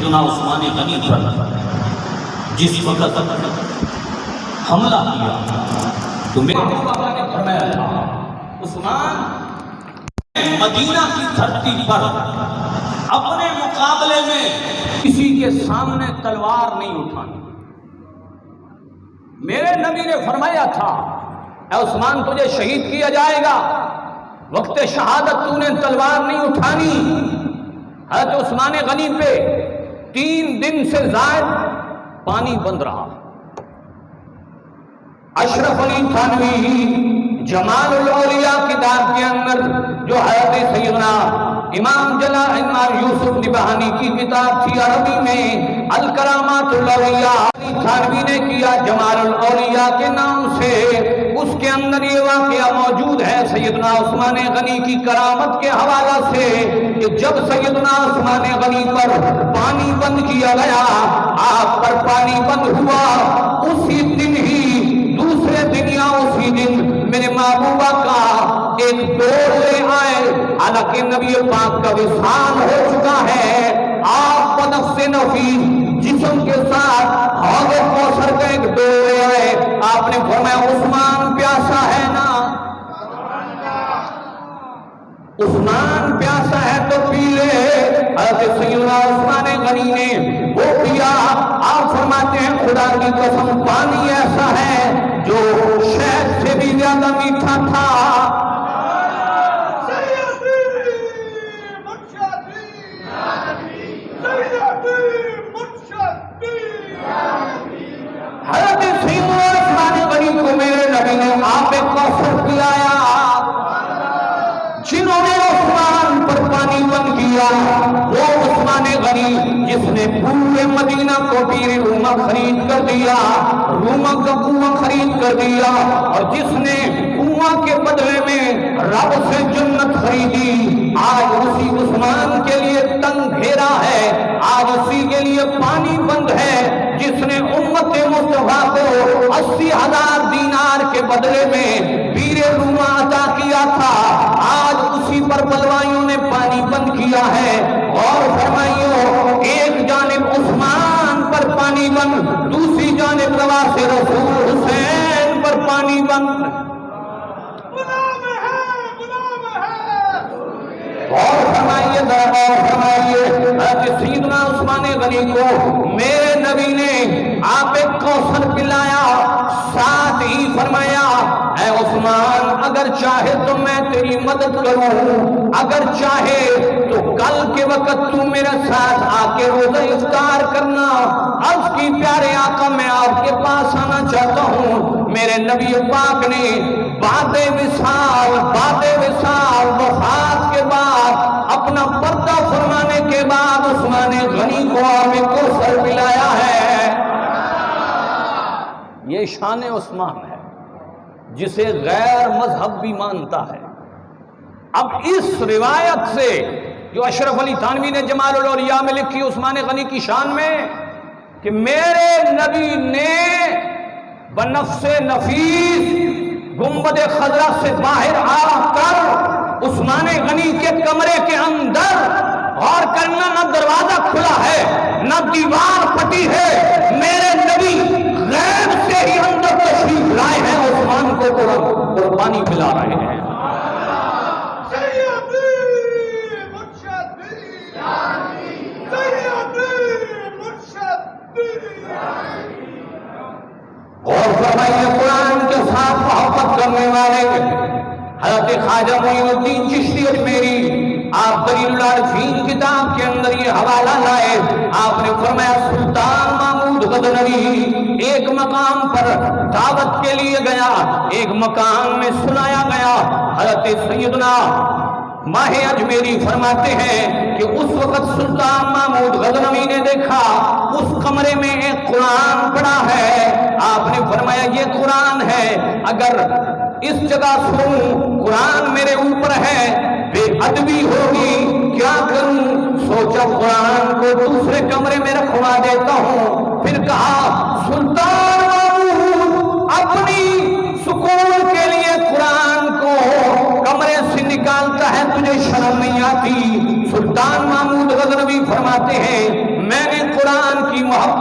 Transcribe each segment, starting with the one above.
سیدنا عثمان غنی پر جس وقت حملہ کیا تو میرے بابا نے فرمایا تھا عثمان مدینہ کی دھرتی پر اپنے مقابلے میں کسی کے سامنے تلوار نہیں اٹھانی. میرے نبی نے فرمایا تھا اے عثمان تجھے شہید کیا جائے گا, وقت شہادت تو نے تلوار نہیں اٹھانی. حضرت عثمان غنی پہ 3 دن سے زائد پانی بند رہا. اشرف علی تھانوی جمال الاولیاء کتاب کے اندر جو حضرت سیدنا امام یوسف نبہانی کی کتاب تھی عربی میں الکرامات الاولیاء تھانوی نے کیا جمال الاولیاء کے نام سے, اس کے اندر یہ واقعہ موجود ہے سیدنا عثمان غنی کی کرامت کے حوالہ سے کہ جب سیدنا عثمان غنی پر پانی بند کیا گیا, آپ پر پانی بند ہوا, اسی دن ہی دوسرے دن یا اسی دن میرے محبوبہ کا ایک ڈور لے آئے. حالانکہ نبی پاک کا وصال ہو چکا ہے, آپ بنفس نفیس جسم کے ساتھ حوض کوثر کا ایک ڈور لے آئے. آپ نے فرمایا عثمان پیاسا ہے نا, عثمان پیاسا ہے تو پی لے. حضرت سیدنا عثمان غنی نے وہ پیا. آپ فرماتے ہیں خدا کی قسم پانی ایسا ہے جو شہد سے بھی زیادہ میٹھا تھا. حضرت سیدنا عثمان غنی کو میرے نبی نے آب کوثر پلایا. جنہوں نے عثمان پر پانی بند کیا وہ عثمان غنی جس نے پورے مدینہ کو پیر روما خرید کر دیا, روما کا کنواں خرید کر دیا, اور جس نے کنواں کے بدلے میں رب سے جنت خریدی. آج اسی عثمان کے لیے تنگ گھیرا ہے, آج اسی کے لیے پانی بند ہے جس نے امت مصطفیٰ کو 80,000 دینار کے بدلے میں پیر روما عطا کیا تھا. آج اسی پر بلوائیوں نے پانی بند کیا ہے. اور فرمائیو ایک جانب عثمان پر پانی بند, دوسری جانب نواسے رسول حسین پر پانی بند. اور فرمائیے حضرت سیدنا عثمان غنی کو میرے نبی نے آپ کوثر پلایا. ساتھ ہی فرمایا اے عثمان اگر چاہے تو میں تیری مدد کروں, اگر چاہے تو کل کے وقت تو میرے ساتھ آ کے روزہ افطار کرنا. عرض کی پیارے آقا میں آپ کے پاس آنا چاہتا ہوں. میرے نبی پاک نے بعد وصال وفات کے بعد اپنا پردہ فرمانے کے بعد عثمان غنی کو آب کوثر پلایا ہے. یہ شان عثمان ہے جسے غیر مذہب بھی مانتا ہے. اب اس روایت سے جو اشرف علی تھانوی نے جمال الاولیاء میں لکھی عثمان غنی کی شان میں کہ میرے نبی نے بنفس نفیس گنبد خضرا سے باہر آ کر عثمان غنی کے کمرے کے اندر غور کرنا, نہ دروازہ کھلا ہے نہ دیوار پھٹی ہے, میرے نبی غیب سے ہی اندر تشریف لائے ہیں, عثمان کو قربانی پلا رہے ہیں. اور فرمائیے قرآن کے ساتھ محبت کرنے والے حضرت خواجہ معین الدین چشتی اجمیری آپ دلیل العارفین کتاب کے اندر یہ حوالہ لائے. آپ نے فرمایا سلطان محمود غزنوی ایک مقام پر دعوت کے لیے گیا, ایک مقام میں سنایا گیا. حضرت سیدنا ماہ اجمیری فرماتے ہیں کہ اس وقت سلطان محمود غزنوی نے دیکھا اس کمرے میں ایک قرآن پڑا ہے. آپ نے فرمایا یہ قرآن ہے, اگر اس جگہ سنوں قرآن میرے اوپر ہے, بے ادبی ہوگی, کیا کروں؟ سوچا قرآن کو دوسرے کمرے میں رکھوا دیتا ہوں. پھر کہا سلطان محمود اپنی سکون کے لیے قرآن کو کمرے سے نکالتا ہے, تجھے شرم نہیں آتی؟ سلطان محمود غزنوی فرماتے ہیں میں نے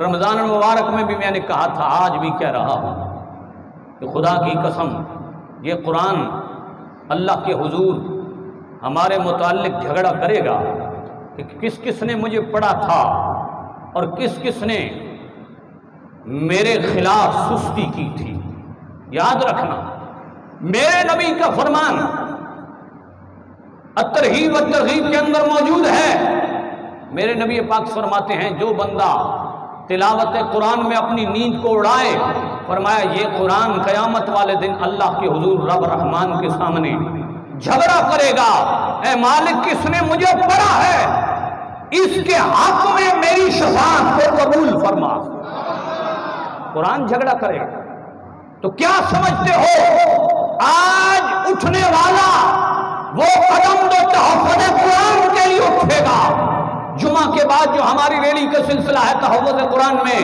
رمضان المبارک میں بھی میں نے کہا تھا، آج بھی کہہ رہا ہوں کہ خدا کی قسم یہ قرآن اللہ کے حضور ہمارے متعلق جھگڑا کرے گا کہ کس کس نے مجھے پڑھا تھا اور کس کس نے میرے خلاف سستی کی تھی۔ یاد رکھنا میرے نبی کا فرمان الترغیب والترغیب کے اندر موجود ہے۔ میرے نبی پاک فرماتے ہیں جو بندہ تلاوت قرآن میں اپنی نیند کو اڑائے، فرمایا یہ قرآن قیامت والے دن اللہ کے حضور رب رحمان کے سامنے جھگڑا کرے گا، اے مالک کس نے مجھے پڑھا ہے، اس کے حق میں میری شفاعت کو قبول فرما۔ قرآن جھگڑا کرے گا۔ تو کیا سمجھتے ہو آج اٹھنے والا وہ قدم جو تحفظ قرآن کے لیے اٹھے گا؟ جمعہ کے بعد جو ہماری ریلی کا سلسلہ ہے تحفظ قرآن میں،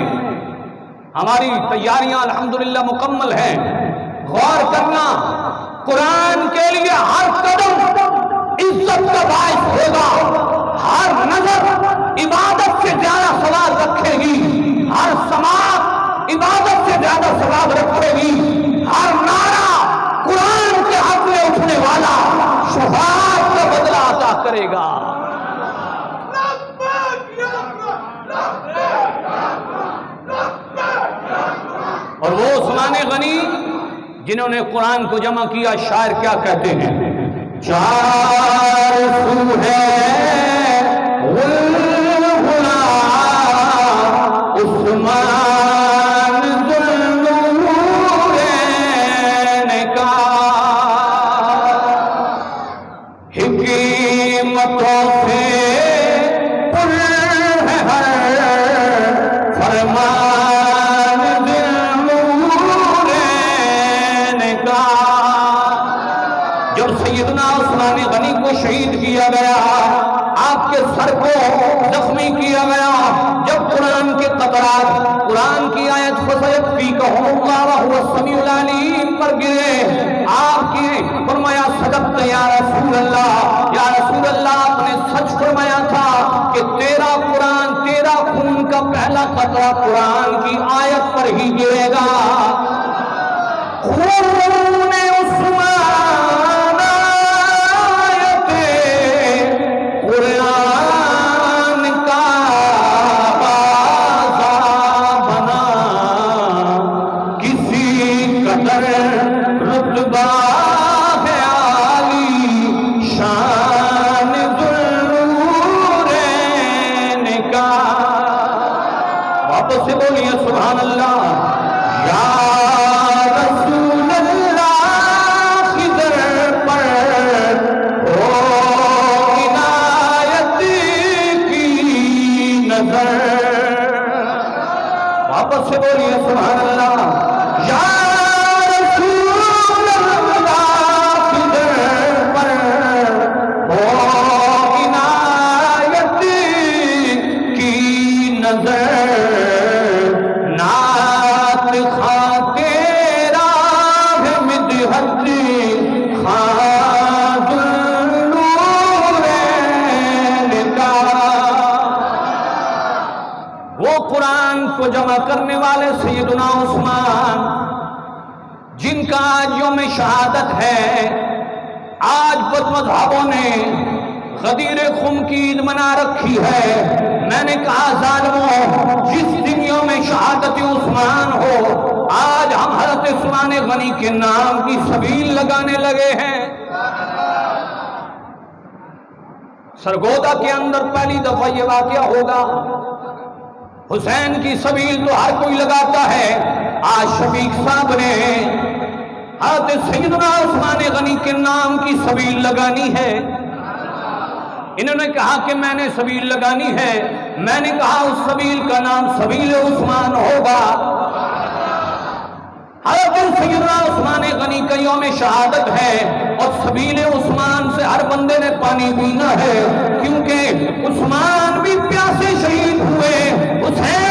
ہماری تیاریاں الحمدللہ مکمل ہیں۔ غور کرنا، قرآن کے لیے ہر قدم عزت کا باعث ہوگا، ہر نظر عبادت سے زیادہ ثواب رکھے گی، ہر سماعت عبادت سے زیادہ ثواب رکھے گی، ہر نعرہ قرآن کے حق میں اٹھنے والا شفاعت کا بدلہ عطا کرے گا۔ اور وہ عثمان غنی جنہوں نے قرآن کو جمع کیا، شاعر کیا کہتے ہیں؟ چار سو ہے غلغلہ عثمان ذوالنورین کا، حکمتوں سے پر ہے ہر فرمان ذوالنورین کا۔ جب سیدنا عثمان غنی کو شہید کیا گیا، آپ کے سر کو زخمی کیا گیا، جب قرآن کے قطرات قرآن کی آیت فَسَيَكْفِيكَهُمُ اللَّهُ وَهُوَ السَّمِيعُ الْعَلِيمُ پر گرے، آپ کی فرمایا صدقت یا رسول اللہ، یا رسول اللہ آپ نے سچ فرمایا تھا کہ تیرا قرآن، تیرا خون کا پہلا قطرہ قرآن کی آیت پر ہی گرے گا۔ خون عثمان آیت قرآن کا بازار بنا، کسی قدر رتبہ ہے عالی شان ذوالنورین کا۔ واپس سے بولیے سبحان اللہ۔ یا رسول اللہ خضر پر ہو عنایت کی نظر، واپس سے بولیے سبحان اللہ۔ یا رسول اللہ خضر پر ہو عنایت کی نظر، نعت خواہ تیرا ہے مدحت خواہ ذوالنورین کا۔ وہ قرآن کو جمع کرنے والے سیدنا عثمان، جن کا آج یوم شہادت ہے، آج بد مذہبوں نے غدیر خم کی عید منا رکھی ہے۔ میں نے کہا ظالموں، جس دن یوم شہادت عثمان ہو، آج ہم حضرت عثمان غنی کے نام کی سبیل لگانے لگے ہیں۔ سرگودا کے اندر پہلی دفعہ یہ واقعہ ہوگا۔ حسین کی سبیل تو ہر کوئی لگاتا ہے، آج شفیق صاحب نے حضرت سیدنا عثمان غنی کے نام کی سبیل لگانی ہے۔ انہوں نے کہا کہ میں نے سبیل لگانی ہے، میں نے کہا اس سبیل کا نام سبیل عثمان ہوگا۔ حضرت سیدنا عثمان غنی کا یوم شہادت ہے، اور سبیل عثمان سے ہر بندے نے پانی پینا ہے، کیونکہ عثمان بھی پیاسے شہید ہوئے، حسین